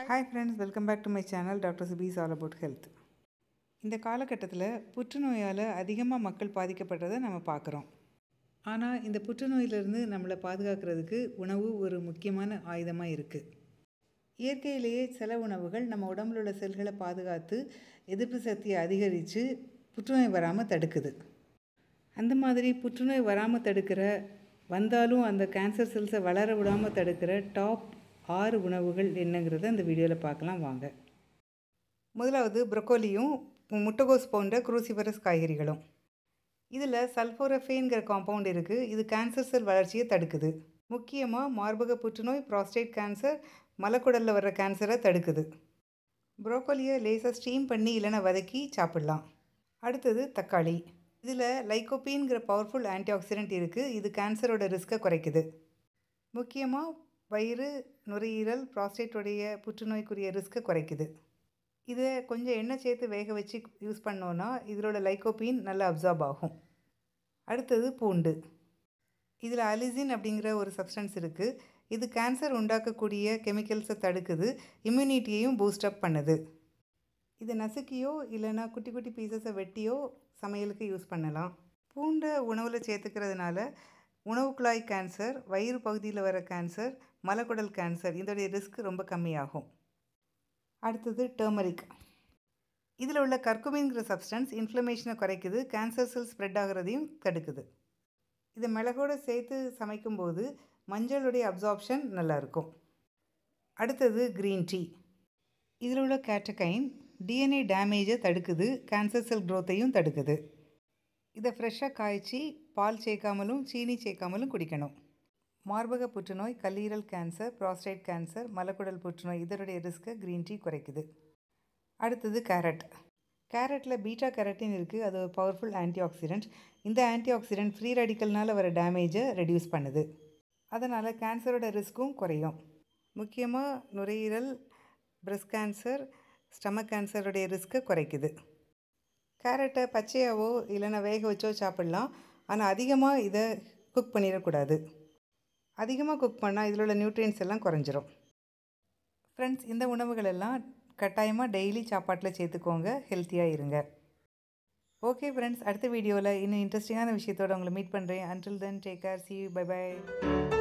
Hi friends, welcome back to my channel Dr. Subi is all about health. இந்த காலகட்டத்தில் புற்றுநோயால் அதிகமாக மக்கள் பாதிக்கப்படுறதை நம்ம பார்க்குறோம். ஆனால் இந்த புற்றுநோயிலிருந்து நம்மளை பாதுகாக்கிறதுக்கு உணவு ஒரு முக்கியமான ஆயுதமாக இருக்குது. இயற்கையிலேயே சில உணவுகள் நம்ம உடம்புல உள்ள செல்களை பாதுகாத்து எதிர்ப்பு சக்தியை அதிகரித்து புற்றுநோய் வராமல் தடுக்குது. அந்த மாதிரி புற்றுநோய் வராமல் தடுக்கிற வந்தாலும் அந்த கேன்சர் செல்ஸை வளர விடாமல் தடுக்கிற டாப் 6 உணவுகள் என்னங்கிறத இந்த வீடியோவில் பார்க்கலாம் வாங்க. முதலாவது ப்ரொக்கோலியும் முட்டைகோஸ் போன்ற குரூசிஃபரஸ் காய்கறிகளும். இதில் சல்ஃபோரஃபேன்கிற காம்பவுண்ட் இருக்குது. இது கேன்சர் செல் வளர்ச்சியை தடுக்குது. முக்கியமாக மார்பக புற்றுநோய், ப்ராஸ்டேட் கேன்சர், மலக்குடலில் வர்ற கேன்சரை தடுக்குது. ப்ரோக்கோலியை லேசாக ஸ்டீம் பண்ணி இல்லைன்னா வதக்கி சாப்பிட்லாம். அடுத்தது தக்காளி. இதில் லைகோபீன்கிற பவர்ஃபுல் ஆன்டிஆக்சிடென்ட் இருக்குது. இது கேன்சரோட ரிஸ்க்கை குறைக்குது. முக்கியமாக வயிறு, நுரையீரல், ப்ராஸ்டேட்டுடைய புற்றுநோய்க்குரிய ரிஸ்க்கை குறைக்குது. இதை கொஞ்சம் எண்ணெய் சேர்த்து வேக வச்சு யூஸ் பண்ணோன்னா இதோட லைகோபீன் நல்லா அப்சார்ப் ஆகும். அடுத்தது பூண்டு. இதில் அலிசின் அப்படிங்கிற ஒரு சப்ஸ்டன்ஸ் இருக்குது. இது கேன்சர் உண்டாக்கக்கூடிய கெமிக்கல்ஸை தடுக்குது, இம்யூனிட்டியையும் பூஸ்டப் பண்ணுது. இதை நசுக்கியோ இல்லைன்னா குட்டி குட்டி பீசஸை வெட்டியோ சமையலுக்கு யூஸ் பண்ணலாம். பூண்டை உணவில் சேர்த்துக்கிறதுனால உணவு குழாய் கேன்சர், வயிறு பகுதியில் வர கேன்சர், மலக்குடல் கேன்சர் இதோடைய ரிஸ்க் ரொம்ப கம்மியாகும். அடுத்தது டர்மரிக். இதில் உள்ள கர்குமின்கிற சப்ஸ்டன்ஸ் இன்ஃப்ளமேஷனை குறைக்குது, கேன்சர் செல் ஸ்ப்ரெட் ஆகிறதையும் தடுக்குது. இதை மிளகோடு சேர்த்து சமைக்கும்போது மஞ்சளுடைய அப்சார்ப்ஷன் நல்லாயிருக்கும். அடுத்தது க்ரீன் டீ. இதில் உள்ள கேட்டகைன் டிஎன்ஏ டேமேஜை தடுக்குது, கேன்சர் செல் க்ரோத்தையும் தடுக்குது. இதை ஃப்ரெஷ்ஷாக காய்ச்சி பால் சேர்க்காமலும் சீனி சேர்க்காமலும் குடிக்கணும். மார்பக புற்றுநோய், கல்லீரல் கேன்சர், ப்ராஸ்டேட் கேன்சர், மலக்குடல் புற்றுநோய் இதனுடைய ரிஸ்க்கை க்ரீன் டீ குறைக்குது. அடுத்தது கேரட். கேரட்டில் பீட்டா கேரட்டின் இருக்குது. அது ஒரு பவர்ஃபுல் ஆன்டிஆக்சிடென்ட். இந்த ஆன்டிஆக்சிடென்ட் ஃப்ரீ ரேடிக்கல்னால் வர டேமேஜை ரெடியூஸ் பண்ணுது. அதனால் கேன்சரோட ரிஸ்க்கும் குறையும். முக்கியமாக நுரையீரல், பிரஸ்ட் கேன்சர், ஸ்டமக் கேன்சருடைய ரிஸ்க்கை குறைக்குது. கேரட்டை பச்சையாவோ இல்லைன்னா வேக வச்சோ சாப்பிட்லாம். ஆனால் அதிகமாக இதை குக் பண்ணிடக்கூடாது. அதிகமாக குக் பண்ணால் இதில் உள்ள நியூட்ரியன்ஸ் எல்லாம் குறைஞ்சிரும். ஃப்ரெண்ட்ஸ், இந்த உணவுகளெல்லாம் கட்டாயமாக டெய்லி சாப்பாட்டில் சேர்த்துக்கோங்க, ஹெல்த்தியாக இருங்க. ஓகே ஃப்ரெண்ட்ஸ், அடுத்த வீடியோவில் இன்னும் இன்ட்ரெஸ்டிங்கான விஷயத்தோடு உங்களை மீட் பண்ணுறேன். Until then take care, see you, bye bye.